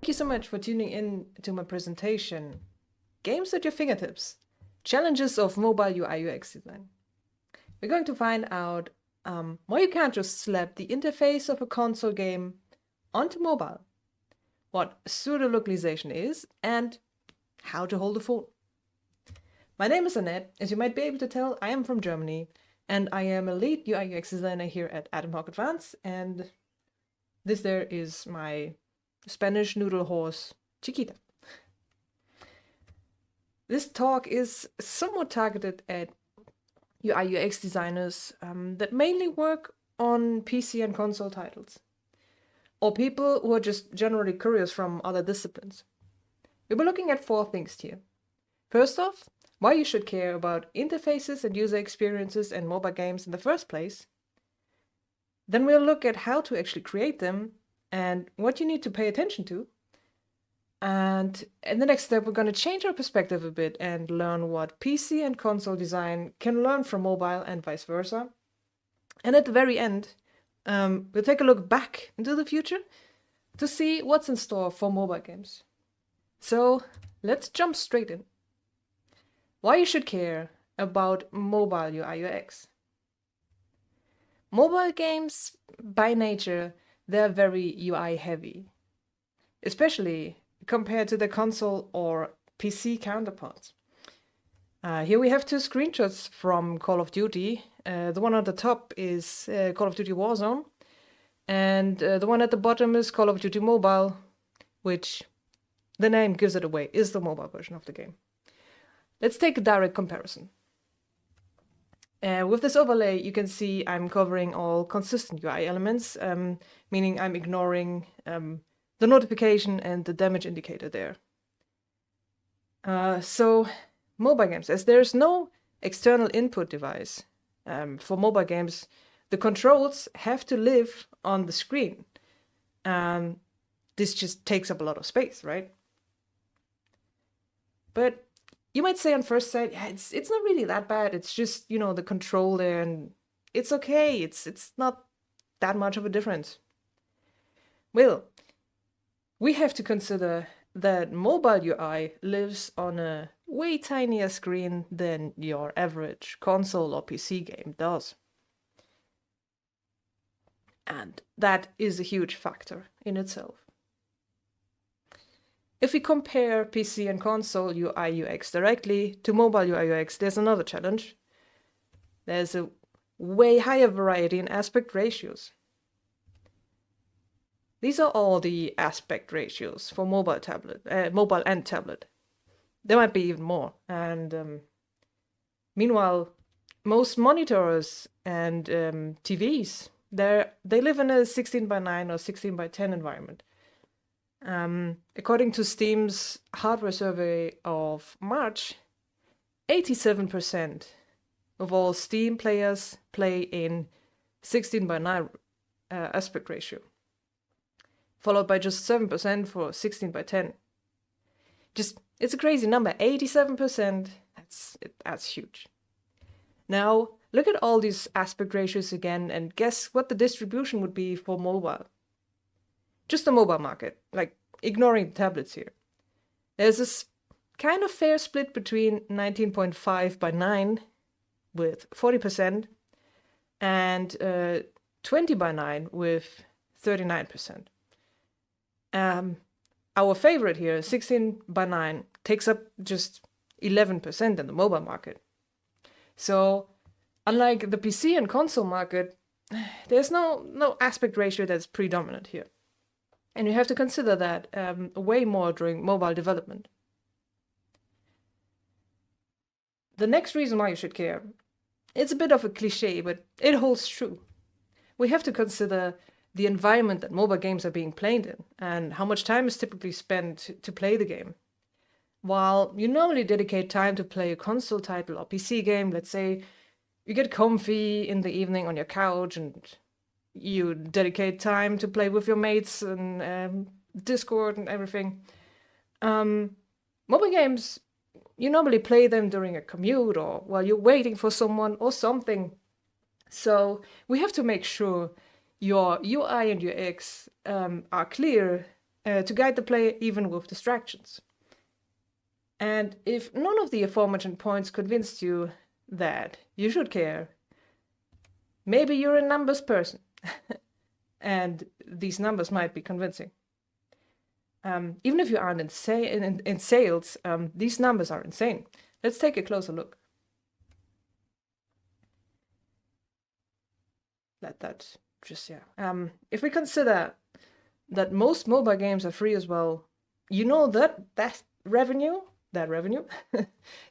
Thank you so much for tuning in to my presentation, Games at Your Fingertips, Challenges of Mobile UI UX Design. We're going to find out why you can't just slap the interface of a console game onto mobile, what pseudo-localization is, and how to hold a phone. My name is Anett. As you might be able to tell, I am from Germany, and I am a lead UI UX designer here at Atomhawk Advance, and this there is my Spanish noodle horse, Chiquita. This talk is somewhat targeted at UI UX designers that mainly work on PC and console titles, or people who are just generally curious from other disciplines. We'll be looking at 4 things here. First off, why you should care about interfaces and user experiences in mobile games in the first place. Then we'll look at how to actually create them and what you need to pay attention to. And in the next step, we're going to change our perspective a bit and learn what PC and console design can learn from mobile and vice versa. And at the very end, we'll take a look back into the future to see what's in store for mobile games. So let's jump straight in. Why you should care about mobile UI UX. Mobile games, by nature, they're very UI heavy, especially compared to the console or PC counterparts. Here we have 2 screenshots from Call of Duty. The one at the top is Call of Duty Warzone, and the one at the bottom is Call of Duty Mobile, which the name gives it away, is the mobile version of the game. Let's take a direct comparison. With this overlay, you can see I'm covering all consistent UI elements, meaning I'm ignoring the notification and the damage indicator there. So mobile games, as there's no external input device for mobile games, the controls have to live on the screen. This just takes up a lot of space, right? But you might say on first sight, yeah, it's not really that bad. It's just, the control there, and it's okay. It's not that much of a difference. Well, we have to consider that mobile UI lives on a way tinier screen than your average console or PC game does. And that is a huge factor in itself. If we compare PC and console UI UX directly to mobile UI UX, there's another challenge. There's a way higher variety in aspect ratios. These are all the aspect ratios for mobile and tablet. There might be even more. And meanwhile, most monitors and TVs, they live in a 16:9 or 16:10 environment. According to Steam's hardware survey of March, 87% of all Steam players play in 16:9 aspect ratio, followed by just 7% for 16:10. It's a crazy number, 87%. That's huge. Now, look at all these aspect ratios again and guess what the distribution would be for mobile. Just the mobile market, like ignoring the tablets here. There's this kind of fair split between 19.5:9 with 40% and 20:9 with 39%. Our favorite here, 16:9, takes up just 11% in the mobile market. So, unlike the PC and console market, there's no aspect ratio that's predominant here. And you have to consider that way more during mobile development. The next reason why you should care, it's a bit of a cliche, but it holds true. We have to consider the environment that mobile games are being played in and how much time is typically spent to play the game. While you normally dedicate time to play a console title or PC game, let's say you get comfy in the evening on your couch and you dedicate time to play with your mates and Discord and everything. Mobile games, you normally play them during a commute or while you're waiting for someone or something. So we have to make sure your UI and UX are clear to guide the player even with distractions. And if none of the aforementioned points convinced you that you should care, maybe you're a numbers person, and these numbers might be convincing. Even if you aren't in sales, these numbers are insane. Let's take a closer look. Let that just, yeah. If we consider that most mobile games are free as well, you know that revenue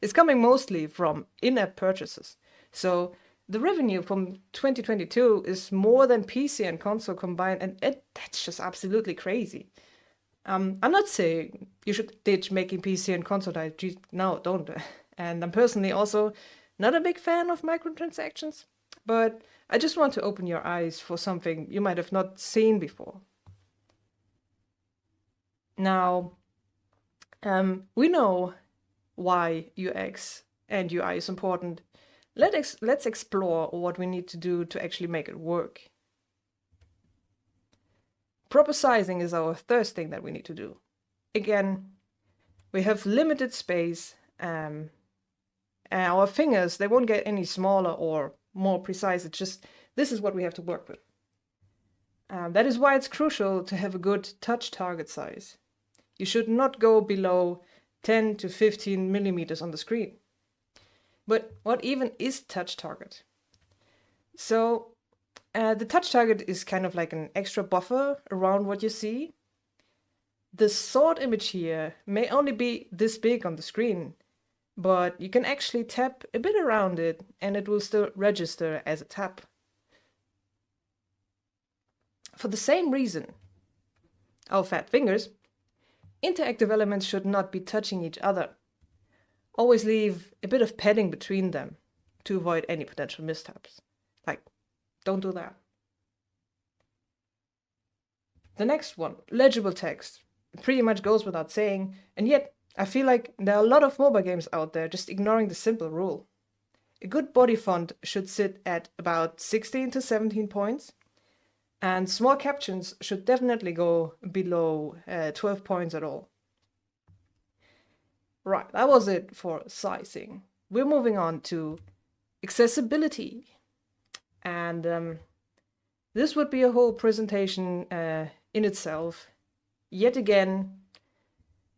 is coming mostly from in-app purchases. So the revenue from 2022 is more than PC and console combined, and that's just absolutely crazy. I'm not saying you should ditch making PC and console titles. No, don't. And I'm personally also not a big fan of microtransactions, but I just want to open your eyes for something you might have not seen before. Now, we know why UX and UI is important. Let's explore what we need to do to actually make it work. Proper sizing is our third thing that we need to do. Again, we have limited space. And our fingers, they won't get any smaller or more precise. It's just, this is what we have to work with. That is why it's crucial to have a good touch target size. You should not go below 10 to 15 millimeters on the screen. But what even is touch target? So the touch target is kind of like an extra buffer around what you see. The sword image here may only be this big on the screen, but you can actually tap a bit around it and it will still register as a tap. For the same reason, our fat fingers, interactive elements should not be touching each other. Always leave a bit of padding between them to avoid any potential missteps. Like, don't do that. The next one, legible text. It pretty much goes without saying, and yet I feel like there are a lot of mobile games out there just ignoring the simple rule. A good body font should sit at about 16 to 17 points, and small captions should definitely go below 12 points at all. Right, that was it for sizing. We're moving on to accessibility. And this would be a whole presentation in itself. Yet again,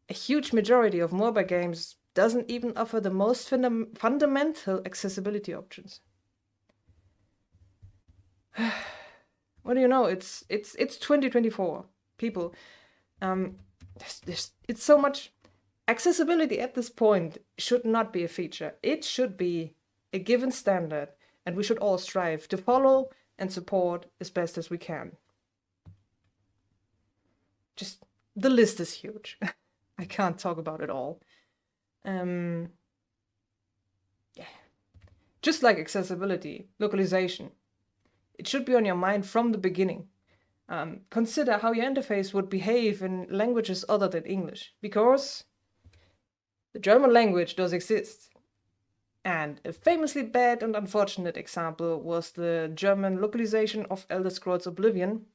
a huge majority of mobile games doesn't even offer the most fundamental accessibility options. What do you know? It's 2024. People, it's so much. Accessibility at this point should not be a feature. It should be a given standard, and we should all strive to follow and support as best as we can. Just, the list is huge. I can't talk about it all. Yeah. Just like accessibility, localization. It should be on your mind from the beginning. Consider how your interface would behave in languages other than English, because the German language does exist. And a famously bad and unfortunate example was the German localization of Elder Scrolls Oblivion.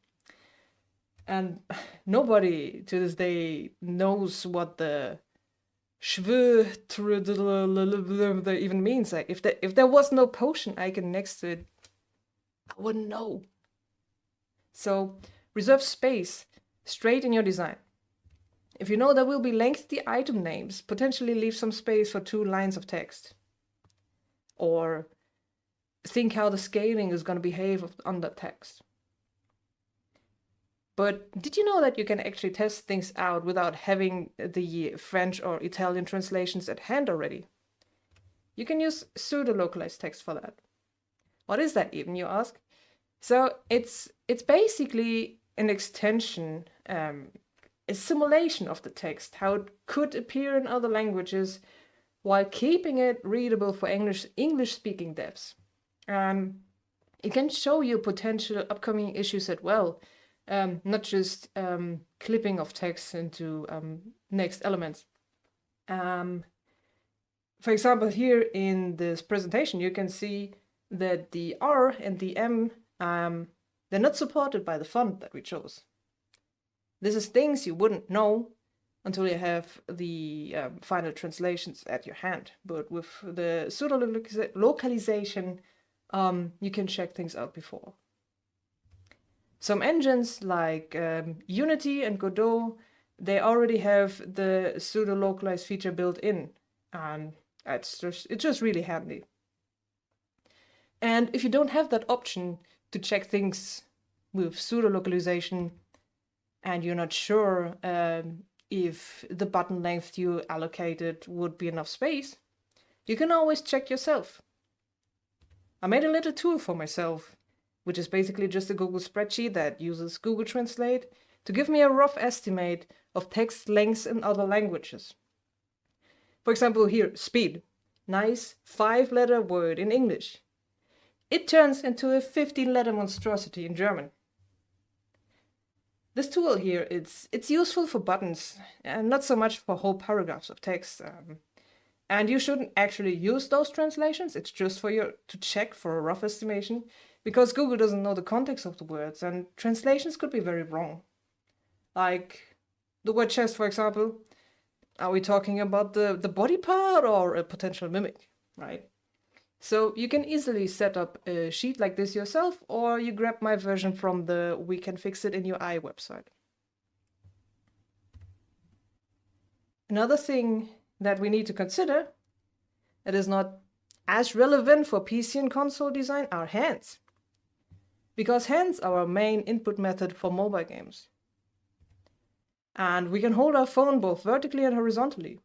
And nobody to this day knows what the schw even means. Like, if there was no potion icon next to it, I wouldn't know. So reserve space straight in your design. If you know there will be lengthy item names, potentially leave some space for 2 lines of text. Or think how the scaling is going to behave on that text. But did you know that you can actually test things out without having the French or Italian translations at hand already? You can use pseudo-localized text for that. What is that even, you ask? So it's basically an extension, a simulation of the text, how it could appear in other languages while keeping it readable for English-speaking devs. It can show you potential upcoming issues as well, not just clipping of text into next elements. For example, here in this presentation, you can see that the R and the M, they're not supported by the font that we chose. This is things you wouldn't know until you have the final translations at your hand. But with the pseudo-localization, you can check things out before. Some engines like Unity and Godot, they already have the pseudo-localized feature built in, and it's just really handy. And if you don't have that option to check things with pseudo-localization, and you're not sure if the button length you allocated would be enough space, you can always check yourself. I made a little tool for myself, which is basically just a Google spreadsheet that uses Google Translate to give me a rough estimate of text lengths in other languages. For example, here, speed. Nice 5-letter word in English. It turns into a 15-letter monstrosity in German. This tool here, it's useful for buttons and not so much for whole paragraphs of text. And you shouldn't actually use those translations. It's just for you to check for a rough estimation, because Google doesn't know the context of the words, and translations could be very wrong. Like the word chest, for example. Are we talking about the body part or a potential mimic, right? So you can easily set up a sheet like this yourself, or you grab my version from the We Can Fix It in Your Eye website. Another thing that we need to consider that is not as relevant for PC and console design are hands. Because hands are our main input method for mobile games. And we can hold our phone both vertically and horizontally.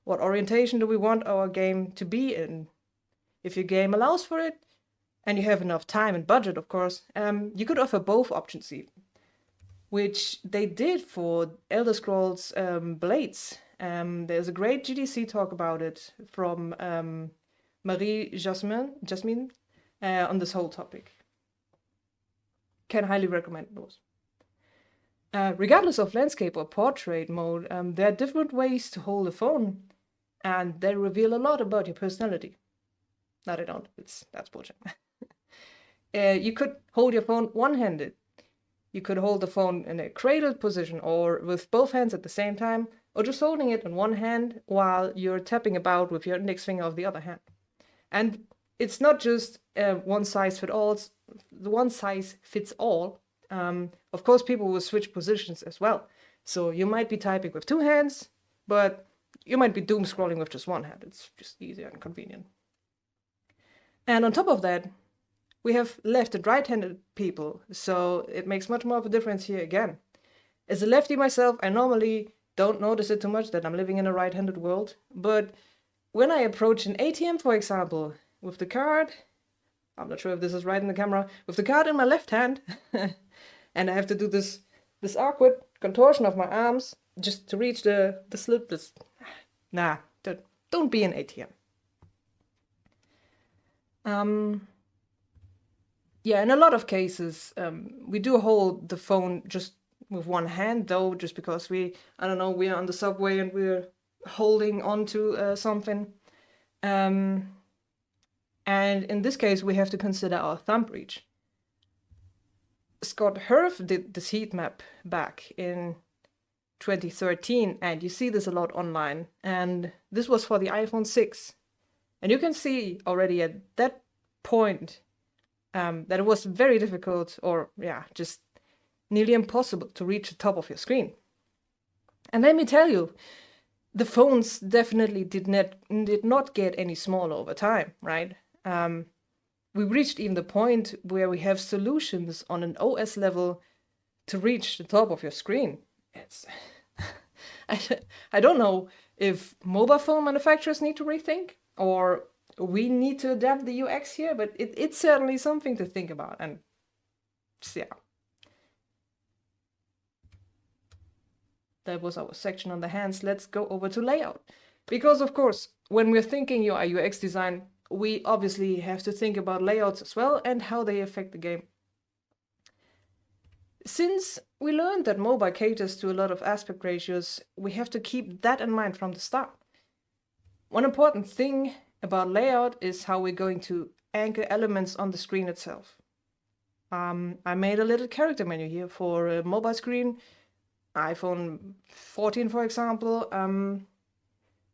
What orientation do we want our game to be in? If your game allows for it, and you have enough time and budget, of course, you could offer both options even, which they did for Elder Scrolls Blades. There's a great GDC talk about it from Marie Jasmine on this whole topic. Can highly recommend those. Regardless of landscape or portrait mode, there are different ways to hold a phone, and they reveal a lot about your personality. No, they don't. That's bullshit. You could hold your phone one-handed. You could hold the phone in a cradled position, or with both hands at the same time, or just holding it in one hand while you're tapping about with your index finger of the other hand. And it's not just one size fits all. Of course, people will switch positions as well. So you might be typing with 2 hands, but you might be doom scrolling with just one hand. It's just easier and convenient. And on top of that, we have left and right-handed people, so it makes much more of a difference here again. As a lefty myself, I normally don't notice it too much that I'm living in a right-handed world, but when I approach an ATM, for example, with the card, I'm not sure if this is right in the camera, with the card in my left hand, and I have to do this awkward contortion of my arms just to reach the slip. Nah, don't be an ATM. Yeah, in a lot of cases, we do hold the phone just with one hand, though, just because we're on the subway and we're holding onto something. And in this case, we have to consider our thumb reach. Scott Herf did this heat map back in 2013, and you see this a lot online. And this was for the iPhone 6. And you can see already at that point that it was very difficult, or just nearly impossible to reach the top of your screen. And let me tell you, the phones definitely did not get any smaller over time, right? We reached even the point where we have solutions on an OS level to reach the top of your screen. It's I don't know if mobile phone manufacturers need to rethink, or we need to adapt the UX here, but it's certainly something to think about. And yeah, that was our section on the hands. Let's go over to layout. Because of course, when we're thinking UI UX design, we obviously have to think about layouts as well and how they affect the game. Since we learned that mobile caters to a lot of aspect ratios, we have to keep that in mind from the start. One important thing about layout is how we're going to anchor elements on the screen itself. I made a little character menu here for a mobile screen iPhone 14, for example, in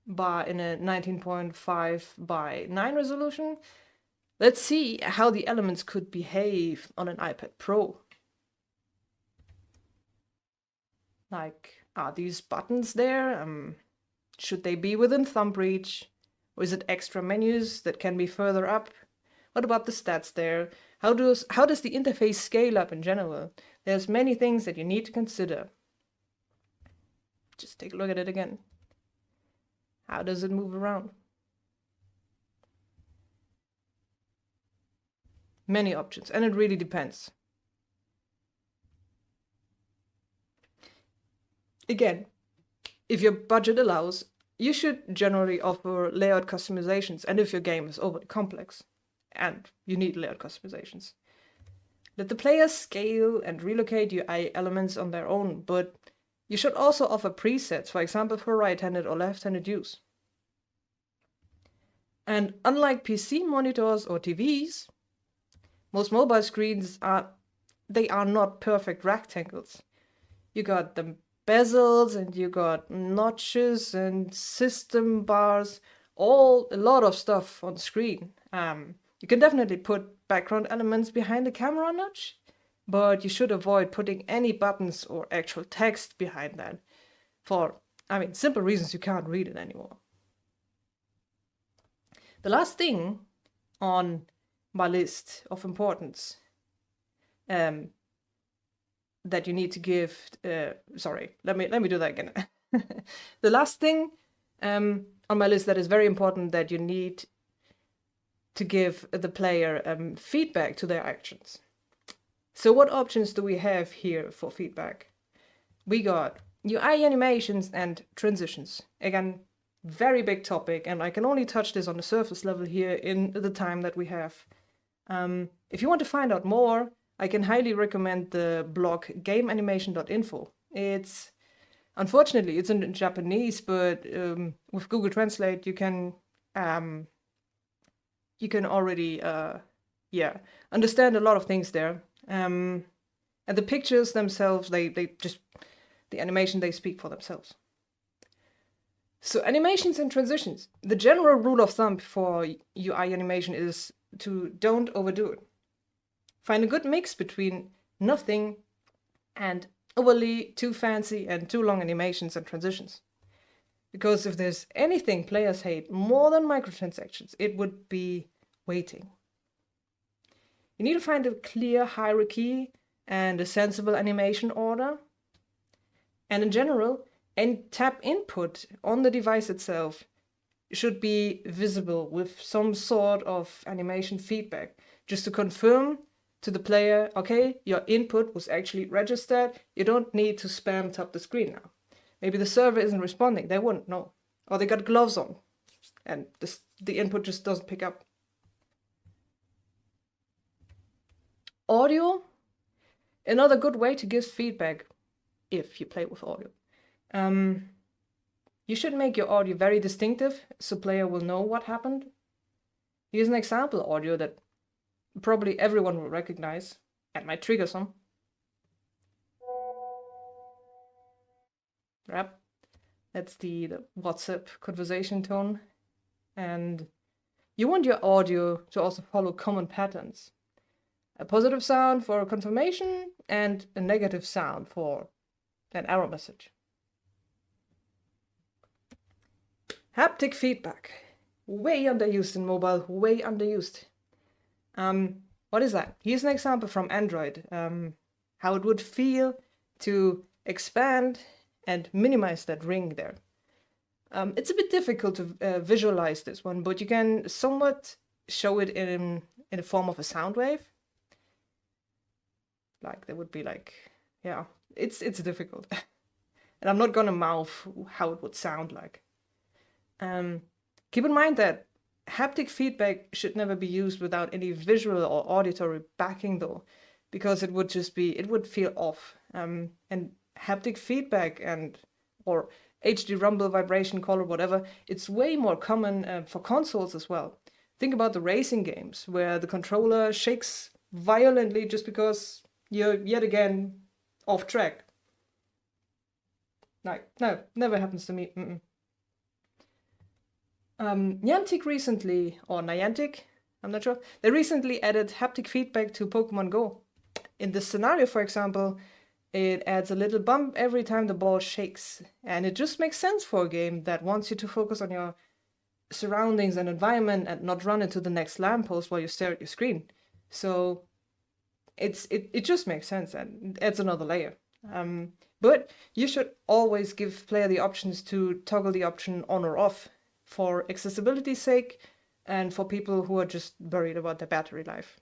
a 19.5 by 9 resolution. Let's see how the elements could behave on an iPad Pro. Like, are these buttons there? Should they be within thumb reach? Or is it extra menus that can be further up? What about the stats there? How does the interface scale up in general? There's many things that you need to consider. Just take a look at it again. How does it move around? Many options, and it really depends. Again, if your budget allows, you should generally offer layout customizations, and if your game is overly complex, and you need layout customizations. Let the players scale and relocate UI elements on their own, but you should also offer presets, for example for right-handed or left-handed use. And unlike PC monitors or TVs, most mobile screens are not perfect rectangles. You got the bezels and you got notches and system bars, a lot of stuff on the screen. You can definitely put background elements behind the camera notch, but you should avoid putting any buttons or actual text behind that for, simple reasons you can't read it anymore. The last thing on my list of importance that you need to give, let me do that again. The last thing on my list that is very important that you need to give the player feedback to their actions. So what options do we have here for feedback? We got UI animations and transitions. Again, very big topic, and I can only touch this on the surface level here in the time that we have. If you want to find out more, I can highly recommend the blog gameanimation.info. Unfortunately, it's in Japanese, but with Google Translate, you can already understand a lot of things there. And the pictures themselves, the animation, they speak for themselves. So animations and transitions. The general rule of thumb for UI animation is to don't overdo it. Find a good mix between nothing and overly too fancy and too long animations and transitions. Because if there's anything players hate more than microtransactions, it would be waiting. You need to find a clear hierarchy and a sensible animation order. And in general, any tap input on the device itself should be visible with some sort of animation feedback, just to confirm to the player, okay, your input was actually registered. You don't need to spam tap the screen now. Maybe the server isn't responding. They wouldn't know. Or they got gloves on and the input just doesn't pick up. Audio, another good way to give feedback if you play with audio. You should make your audio very distinctive so player will know what happened. Here's an example audio that probably everyone will recognize and might trigger some. Yep, that's the WhatsApp conversation tone. And you want your audio to also follow common patterns. A positive sound for confirmation and a negative sound for an error message. Haptic feedback. Way underused in mobile, way underused. What is that? Here's an example from Android. How it would feel to expand and minimize that ring there. It's a bit difficult to visualize this one, but you can somewhat show it in the form of a sound wave. Like there would be it's difficult. And I'm not gonna mouth how it would sound like. Keep in mind that haptic feedback should never be used without any visual or auditory backing though, because it would feel off. And haptic feedback or HD rumble, vibration, color, whatever, it's way more common for consoles as well. Think about the racing games where the controller shakes violently just because you're yet again off track. No, never happens to me. Niantic recently, or Niantic, I'm not sure, they recently added haptic feedback to Pokemon Go. In this scenario, for example, it adds a little bump every time the ball shakes. And it just makes sense for a game that wants you to focus on your surroundings and environment and not run into the next lamppost while you stare at your screen. So it just makes sense and adds another layer. But you should always give player the options to toggle the option on or off for accessibility's sake and for people who are just worried about their battery life.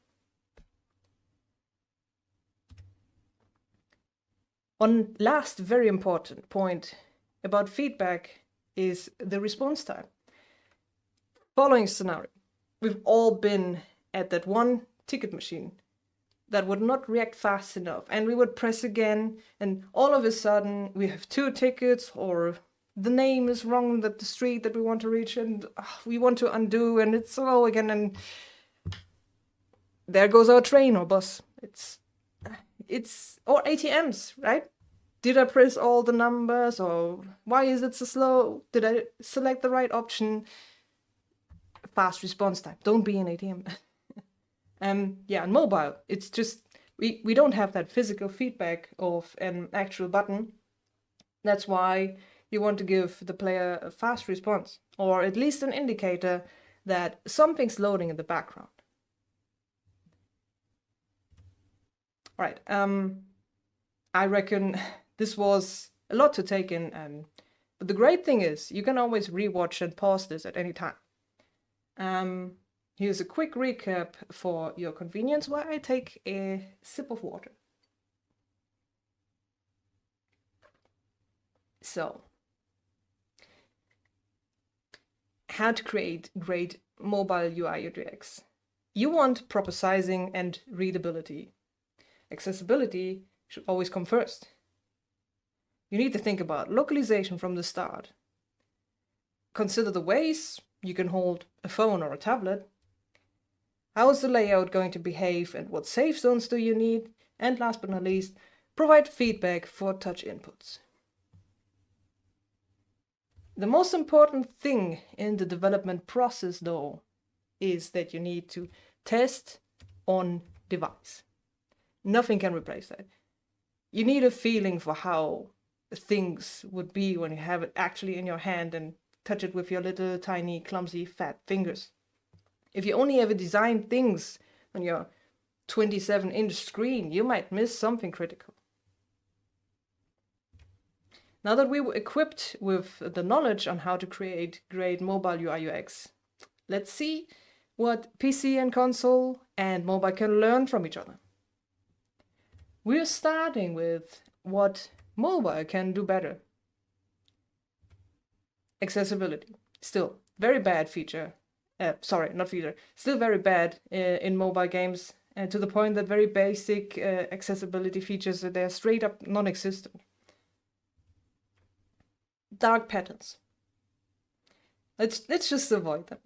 One last very important point about feedback is the response time. Following scenario, we've all been at that one ticket machine that would not react fast enough, and we would press again, and all of a sudden we have 2 tickets, or the name is wrong at the street that we want to reach, and we want to undo, and it's slow again, and there goes our train or bus. Or ATMs, right? Did I press all the numbers, or why is it so slow? Did I select the right option? Fast response time. Don't be an ATM. Yeah, on mobile, it's just, we don't have that physical feedback of an actual button. That's why you want to give the player a fast response, or at least an indicator that something's loading in the background. Right, I reckon this was a lot to take in, but the great thing is you can always rewatch and pause this at any time. Here's a quick recap for your convenience while I take a sip of water. So, how to create great mobile UI UX. You want proper sizing and readability. Accessibility should always come first. You need to think about localization from the start. Consider the ways you can hold a phone or a tablet. How is the layout going to behave and what safe zones do you need? And last but not least, provide feedback for touch inputs. The most important thing in the development process, though, is that you need to test on device. Nothing can replace that. You need a feeling for how things would be when you have it actually in your hand and touch it with your little tiny clumsy fat fingers. If you only ever design things on your 27-inch screen, you might miss something critical. Now that we were equipped with the knowledge on how to create great mobile UI UX, let's see what PC and console and mobile can learn from each other. We're starting with what mobile can do better. Accessibility. Still, very bad feature. Still very bad in mobile games, to the point that very basic accessibility features, they're straight up non-existent. Dark patterns. Let's just avoid them.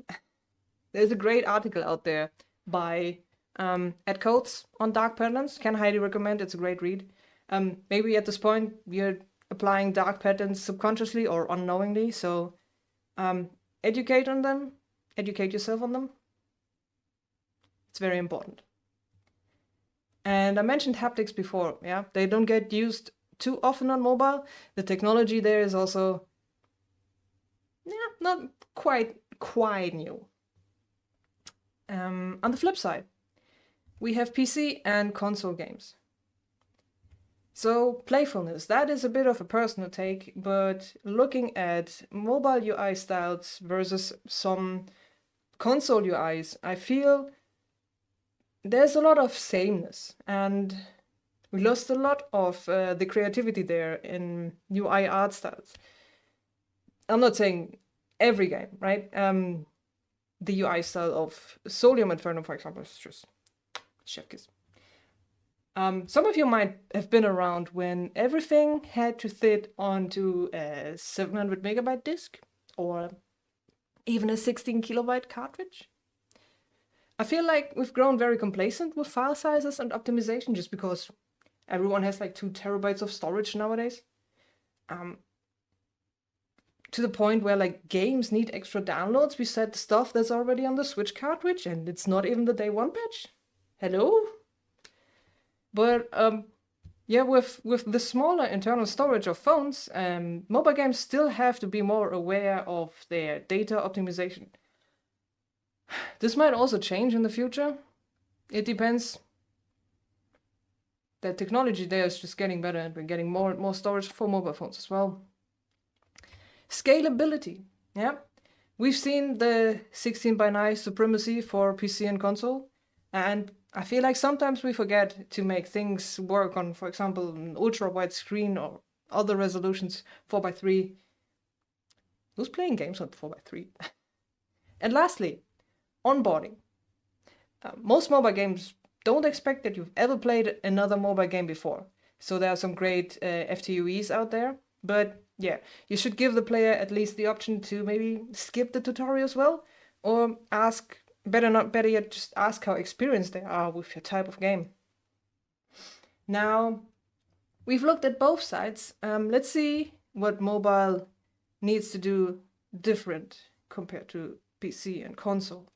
There's a great article out there by Ed Coates on dark patterns. Can highly recommend. It's a great read. Maybe at this point you're applying dark patterns subconsciously or unknowingly, so educate on them. Educate yourself on them. It's very important. And I mentioned haptics before. Yeah, they don't get used too often on mobile. The technology there is also, not quite new. On the flip side, we have PC and console games. So playfulness, that is a bit of a personal take, but looking at mobile UI styles versus some console UIs, I feel there's a lot of sameness, and we lost a lot of the creativity there in UI art styles. I'm not saying every game, right? The UI style of Solium Inferno, for example, is just chef kiss. Some of you might have been around when everything had to fit onto a 700 megabyte disk or even a 16 kilobyte cartridge. I feel like we've grown very complacent with file sizes and optimization just because everyone has like 2 terabytes of storage nowadays. to the point where like games need extra downloads beside the stuff that's already on the Switch cartridge, and it's not even the day one patch. Hello? But yeah, with the smaller internal storage of phones, mobile games still have to be more aware of their data optimization. This might also change in the future. It depends. The technology there is just getting better, and we're getting more and more storage for mobile phones as well. Scalability. Yeah, we've seen the 16:9 supremacy for PC and console, and I feel like sometimes we forget to make things work on, for example, an ultra-wide screen or other resolutions 4:3. Who's playing games on 4:3? And lastly, onboarding. Most mobile games don't expect that you've ever played another mobile game before. So there are some great FTUEs out there, but yeah, you should give the player at least the option to maybe skip the tutorial as well, or better yet, just ask how experienced they are with your type of game. Now, we've looked at both sides. Let's see what mobile needs to do different compared to PC and console.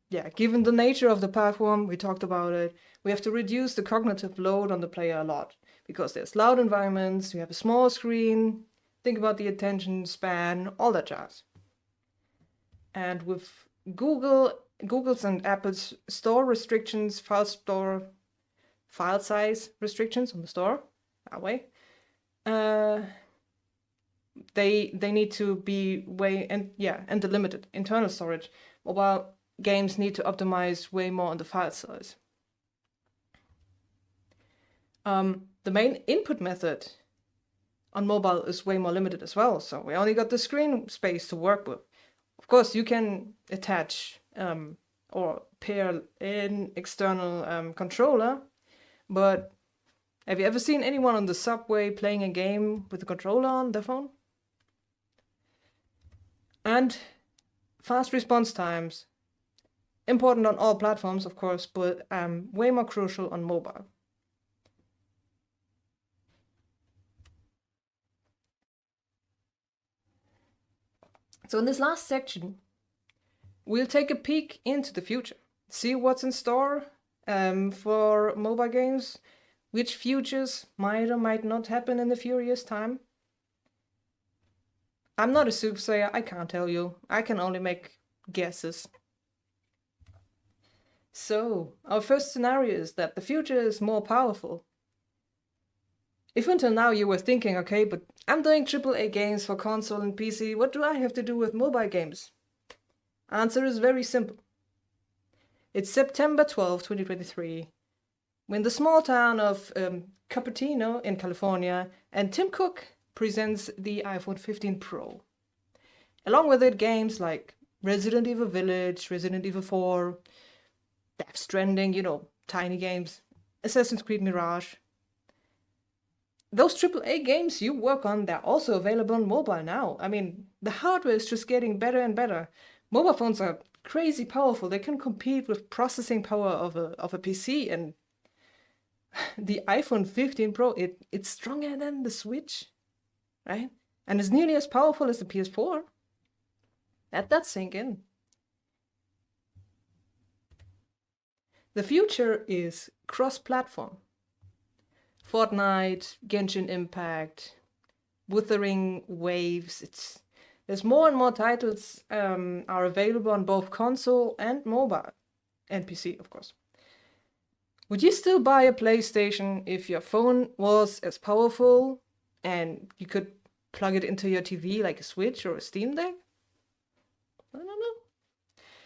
Yeah, given the nature of the platform, we talked about it, we have to reduce the cognitive load on the player a lot, because there's loud environments, you have a small screen, think about the attention span, all that jazz. And with Google's and Apple's store restrictions, file size restrictions on the store, that way, they need to be and the limited internal storage. Mobile games need to optimize way more on the file size. The main input method on mobile is way more limited as well, so we only got the screen space to work with. Of course, you can attach or pair an external controller, but have you ever seen anyone on the subway playing a game with a controller on their phone? And fast response times. Important on all platforms, of course, but way more crucial on mobile. So in this last section, we'll take a peek into the future, see what's in store for mobile games, which futures might or might not happen in the few years' time. I'm not a soothsayer, I can't tell you. I can only make guesses. So, our first scenario is that the future is more powerful. If until now you were thinking, okay, but I'm doing AAA games for console and PC, what do I have to do with mobile games? Answer is very simple. It's September 12, 2023, when the small town of Cupertino in California and Tim Cook presents the iPhone 15 Pro. Along with it, games like Resident Evil Village, Resident Evil 4, Death Stranding, tiny games, Assassin's Creed Mirage. Those AAA games you work on, they're also available on mobile now. I mean, the hardware is just getting better and better. Mobile phones are crazy powerful. They can compete with processing power of a PC, and the iPhone 15 Pro, it's stronger than the Switch, right? And it's nearly as powerful as the PS4. Let that sink in. The future is cross-platform. Fortnite, Genshin Impact, Wuthering Waves. There's more and more titles are available on both console and mobile, and PC, of course. Would you still buy a PlayStation if your phone was as powerful and you could plug it into your TV like a Switch or a Steam Deck? I don't know.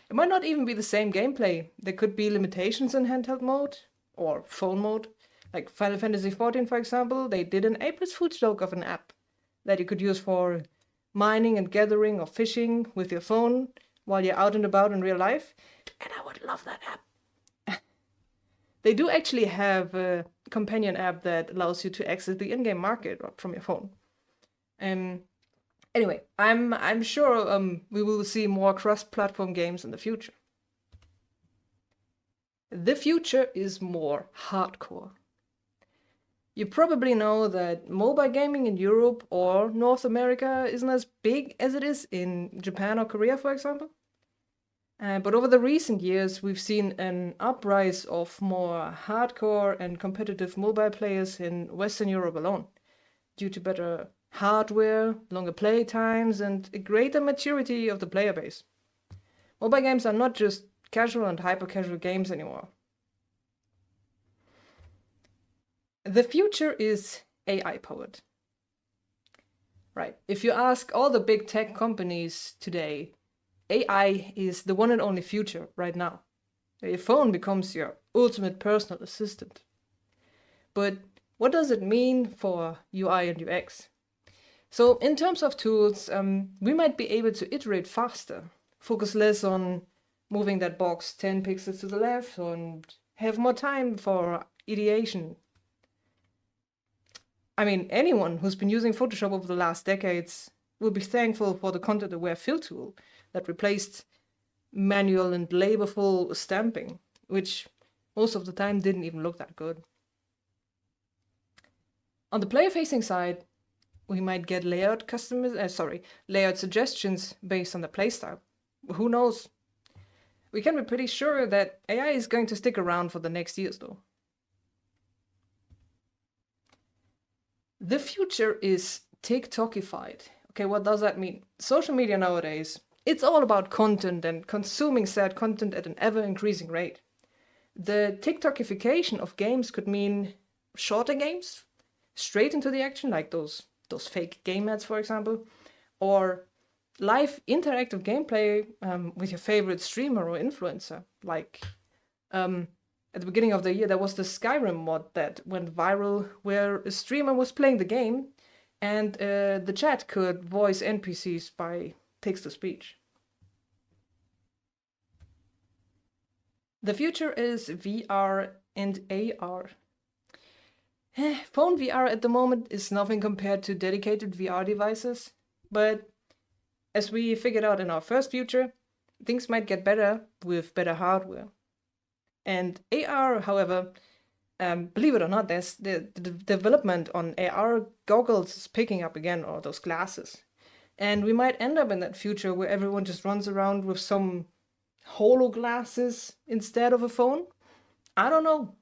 It might not even be the same gameplay. There could be limitations in handheld mode or phone mode. Like Final Fantasy XIV, for example, they did an April's Fool's joke of an app that you could use for mining and gathering or fishing with your phone while you're out and about in real life. And I would love that app. They do actually have a companion app that allows you to access the in-game market from your phone. Anyway, I'm sure we will see more cross-platform games in the future. The future is more hardcore. You probably know that mobile gaming in Europe or North America isn't as big as it is in Japan or Korea, for example. But over the recent years, we've seen an uprise of more hardcore and competitive mobile players in Western Europe alone, due to better hardware, longer play times, and a greater maturity of the player base. Mobile games are not just casual and hyper-casual games anymore. The future is AI-powered. Right. If you ask all the big tech companies today, AI is the one and only future right now. Your phone becomes your ultimate personal assistant. But what does it mean for UI and UX? So in terms of tools, we might be able to iterate faster, focus less on moving that box 10 pixels to the left, and have more time for ideation. I mean, anyone who's been using Photoshop over the last decades will be thankful for the content-aware fill tool that replaced manual and laborful stamping, which most of the time didn't even look that good. On the player-facing side, we might get layout suggestions based on the playstyle. Who knows? We can be pretty sure that AI is going to stick around for the next years, though. The future is TikTokified. Okay, what does that mean? Social media nowadays, it's all about content and consuming said content at an ever-increasing rate. The TikTokification of games could mean shorter games, straight into the action, like those fake game ads, for example, or live interactive gameplay with your favorite streamer or influencer. Like at the beginning of the year, there was the Skyrim mod that went viral, where a streamer was playing the game, and the chat could voice NPCs by text-to-speech. The future is VR and AR. Phone VR at the moment is nothing compared to dedicated VR devices, but as we figured out in our first future, things might get better with better hardware. And AR, however, believe it or not, there's the development on AR goggles is picking up again, or those glasses. And we might end up in that future where everyone just runs around with some holo glasses instead of a phone. I don't know.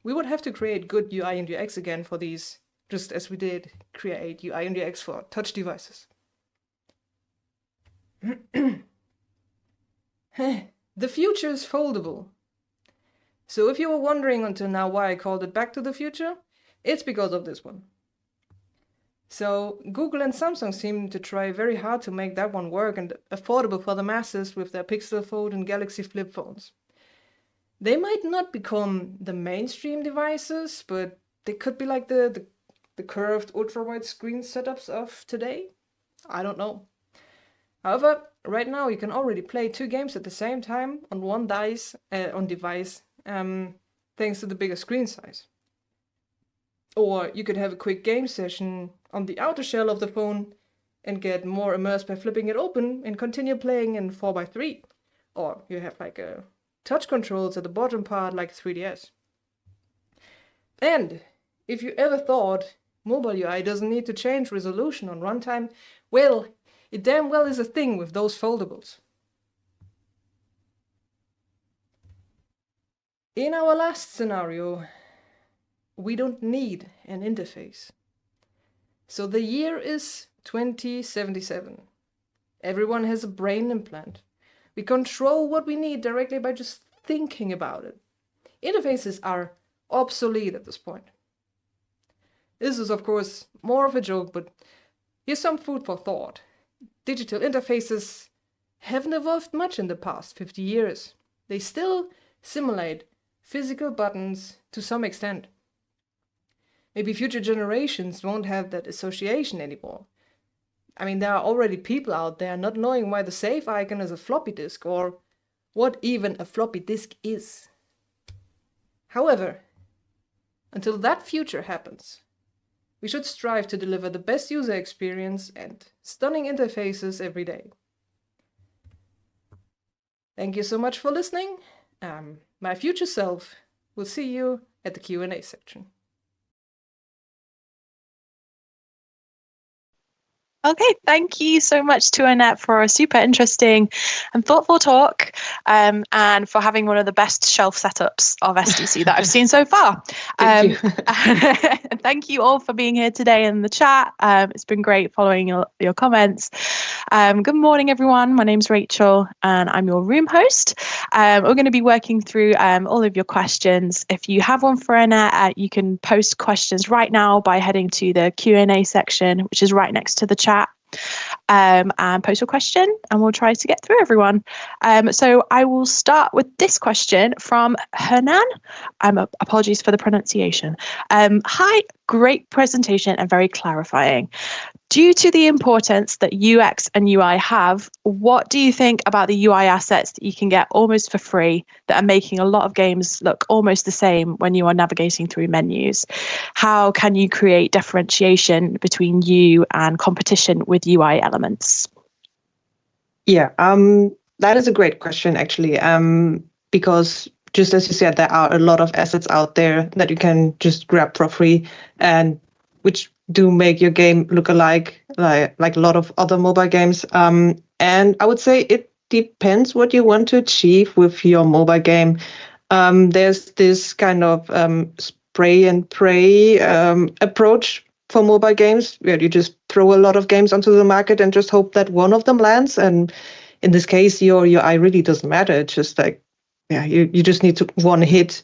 We would have to create good UI and UX again for these, just as we did create UI and UX for touch devices. The future is foldable. So if you were wondering until now why I called it Back to the Future, it's because of this one. So Google and Samsung seem to try very hard to make that one work and affordable for the masses with their Pixel Fold and Galaxy Flip phones. They might not become the mainstream devices, but they could be like the curved ultra-wide screen setups of today. I don't know. However, right now you can already play 2 games at the same time on one device, thanks to the bigger screen size. Or you could have a quick game session on the outer shell of the phone and get more immersed by flipping it open and continue playing in 4x3. Or you have like a touch controls at the bottom part like 3DS. And if you ever thought mobile UI doesn't need to change resolution on runtime, well, it damn well is a thing with those foldables. In our last scenario, we don't need an interface. So the year is 2077. Everyone has a brain implant. We control what we need directly by just thinking about it. Interfaces are obsolete at this point. This is, of course, more of a joke, but here's some food for thought. Digital interfaces haven't evolved much in the past 50 years. They still simulate physical buttons to some extent. Maybe future generations won't have that association anymore. I mean, there are already people out there not knowing why the save icon is a floppy disk or what even a floppy disk is. However, until that future happens, we should strive to deliver the best user experience and stunning interfaces every day. Thank you so much for listening. My future self will see you at the Q&A section. Okay, thank you so much to Anett for a super interesting and thoughtful talk, and for having one of the best shelf setups of SDC that I've seen so far. Thank you. And thank you all for being here today in the chat. It's been great following your comments. Good morning, everyone. My name's Rachel, and I'm your room host. We're going to be working through all of your questions. If you have one for Anett, you can post questions right now by heading to the Q&A section, which is right next to the chat. And post a question and we'll try to get through everyone. So I will start with this question from Hernan. Apologies for the pronunciation. Hi, great presentation and very clarifying. Due to the importance that UX and UI have, what do you think about the UI assets that you can get almost for free that are making a lot of games look almost the same when you are navigating through menus? How can you create differentiation between you and competition with UI elements? Yeah, that is a great question, actually, because just as you said, there are a lot of assets out there that you can just grab for free, and which do make your game look alike, like a lot of other mobile games. And I would say it depends what you want to achieve with your mobile game. There's this kind of spray and pray approach for mobile games where you just throw a lot of games onto the market and just hope that one of them lands. And in this case, your UI really doesn't matter. It's just like, yeah, you just need to one hit.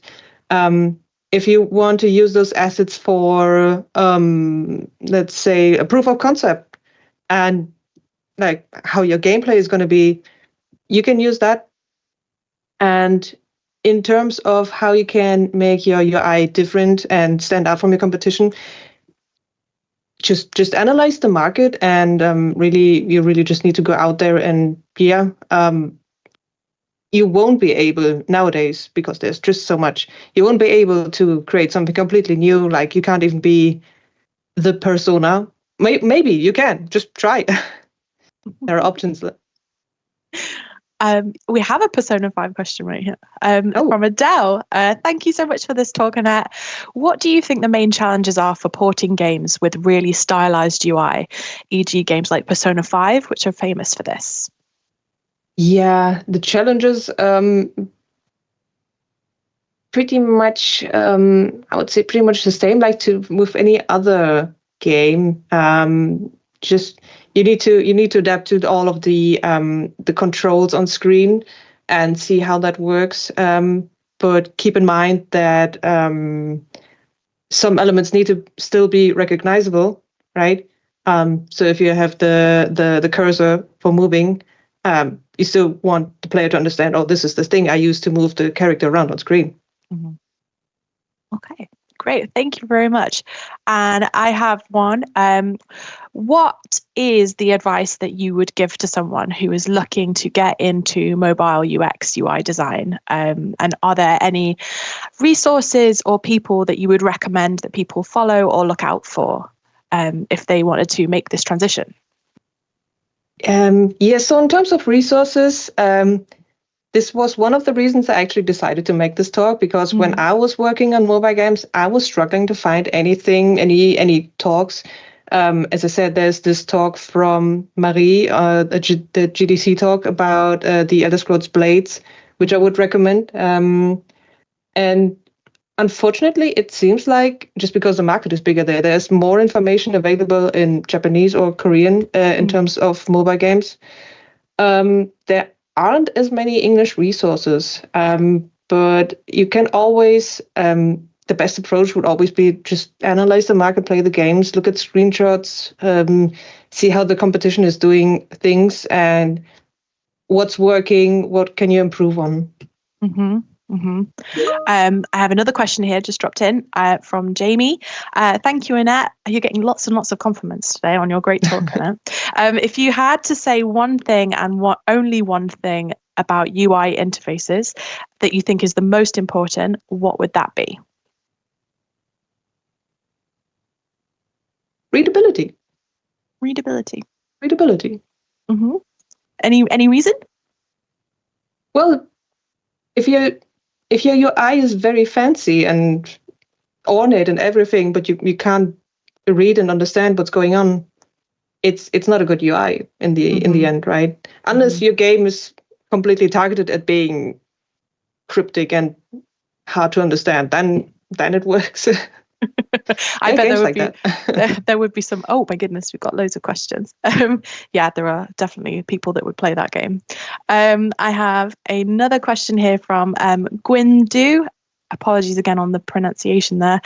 If you want to use those assets for, let's say, a proof of concept and like how your gameplay is going to be, you can use that. And in terms of how you can make your UI different and stand out from your competition, just analyze the market and you really just need to go out there and you won't be able nowadays, because there's just so much, you won't be able to create something completely new. Like you can't even be the persona. Maybe you can, just try. There are options. We have a Persona 5 question right here from Adele. Thank you so much for this talk, Anett. What do you think the main challenges are for porting games with really stylized UI, e.g. games like Persona 5, which are famous for this? Yeah, the challenges, pretty much, I would say pretty much the same, like with any other game. Just you need to adapt to all of the controls on screen and see how that works. But keep in mind that some elements need to still be recognizable, right? So if you have the cursor for moving, you still want the player to understand, oh, this is the thing I use to move the character around on screen. Mm-hmm. Okay, great. Thank you very much. And I have one. What is the advice that you would give to someone who is looking to get into mobile UX UI design? And are there any resources or people that you would recommend that people follow or look out for if they wanted to make this transition? Yeah, so in terms of resources, this was one of the reasons I actually decided to make this talk, because when I was working on mobile games, I was struggling to find any talks. As I said, there's this talk from Marie, the GDC talk about the Elder Scrolls Blades, which I would recommend. And unfortunately, it seems like just because the market is bigger there's more information available in Japanese or Korean in terms of mobile games. There aren't as many English resources, but you can always, the best approach would always be just analyze the market, play the games, look at screenshots, see how the competition is doing things and what's working, what can you improve on. Mm-hmm. Mm-hmm. I have another question here just dropped in from Jamie. Thank you, Anett. You're getting lots and lots of compliments today on your great talk, Anett. If you had to say one thing and only one thing about UI interfaces that you think is the most important, what would that be? Readability. Readability. Mm-hmm. Any reason? Well, if your UI is very fancy and ornate and everything, but you can't read and understand what's going on, it's not a good UI in the end, right? Unless your game is completely targeted at being cryptic and hard to understand, then it works. I bet there would like be there would be some. Oh my goodness, we've got loads of questions. Yeah, there are definitely people that would play that game. I have another question here from Gwyndu. Apologies again on the pronunciation there.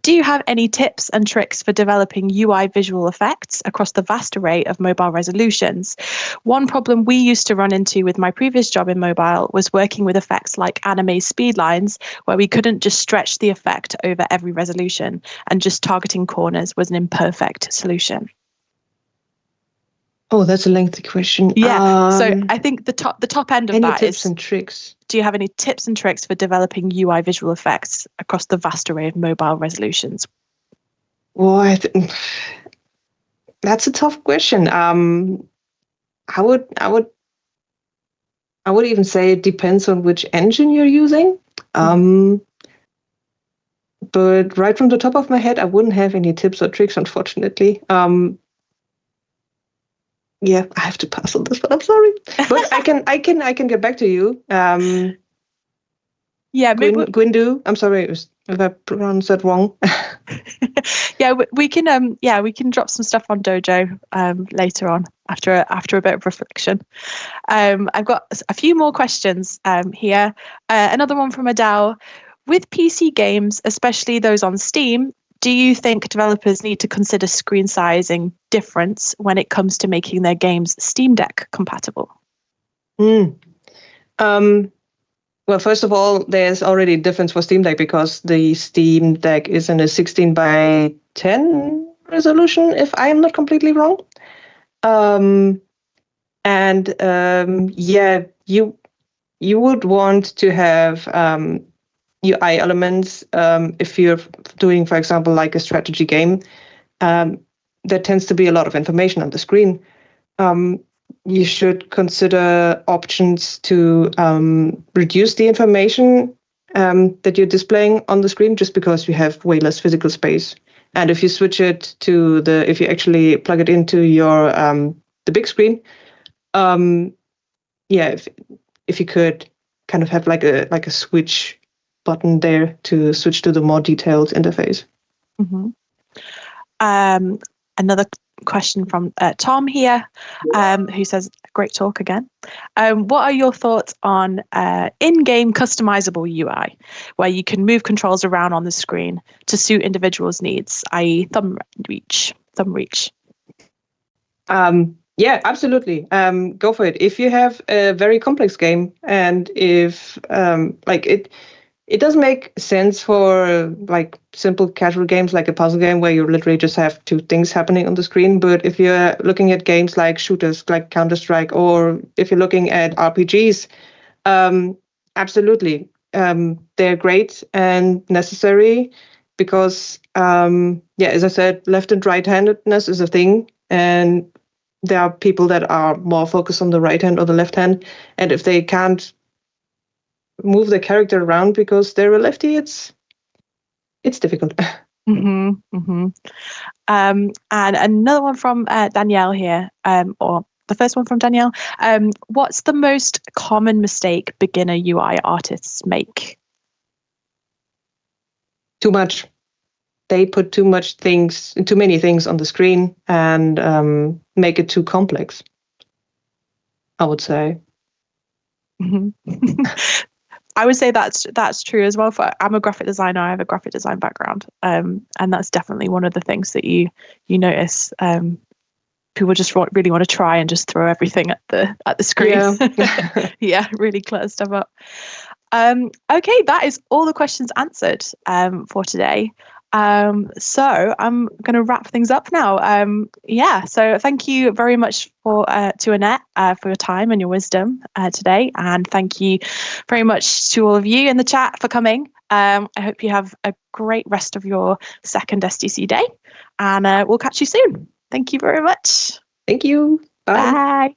Do you have any tips and tricks for developing UI visual effects across the vast array of mobile resolutions? One problem we used to run into with my previous job in mobile was working with effects like anime speed lines, where we couldn't just stretch the effect over every resolution, and just targeting corners was an imperfect solution. Oh, that's a lengthy question. Yeah. So I think the top end of any that tips is, and tricks? do you have any tips and tricks for developing UI visual effects across the vast array of mobile resolutions? Well, that's a tough question. I would even say it depends on which engine you're using. But right from the top of my head, I wouldn't have any tips or tricks, unfortunately. Yeah, I have to pass on this one. I'm sorry, but I can get back to you. Yeah, maybe Gwyndu. I'm sorry if I pronounced that wrong. Yeah, we can drop some stuff on Dojo later on after a bit of reflection. I've got a few more questions here. Another one from Adele. With PC games, especially those on Steam, do you think developers need to consider screen sizing difference when it comes to making their games Steam Deck compatible? Well, first of all, there's already a difference for Steam Deck because the Steam Deck is in a 16:10 resolution, if I am not completely wrong. Yeah, you would want to have UI elements if you're doing, for example, like a strategy game. There tends to be a lot of information on the screen. You should consider options to reduce the information that you're displaying on the screen, just because you have way less physical space. And if you switch it to if you actually plug it into your the big screen, yeah, if you could kind of have like a switch button there to switch to the more detailed interface. Another question from Tom here, who says, great talk again. What are your thoughts on in-game customizable UI, where you can move controls around on the screen to suit individuals' needs, i.e. thumb reach? Yeah, absolutely. Go for it. If you have a very complex game, and if it does make sense for like simple casual games like a puzzle game where you literally just have two things happening on the screen. But if you're looking at games like shooters like Counter-Strike, or if you're looking at RPGs, absolutely. They're great and necessary because, as I said, left and right-handedness is a thing. And there are people that are more focused on the right hand or the left hand. And if they can't move the character around because they're a lefty, it's difficult. And another one from Danielle here, or the first one from Danielle. What's the most common mistake beginner UI artists make? Too much. They put too many things on the screen and make it too complex, I would say. I would say that's true as well. I'm a graphic designer. I have a graphic design background, and that's definitely one of the things that you notice. People just really want to try and just throw everything at the screen. Yeah, yeah, really clutter stuff up. Okay, that is all the questions answered for today. So I'm going to wrap things up now. So thank you very much to Anett for your time and your wisdom today, and thank you very much to all of you in the chat for coming. I hope you have a great rest of your second SDC day, and we'll catch you soon. Thank you very much. Thank you. Bye. Bye.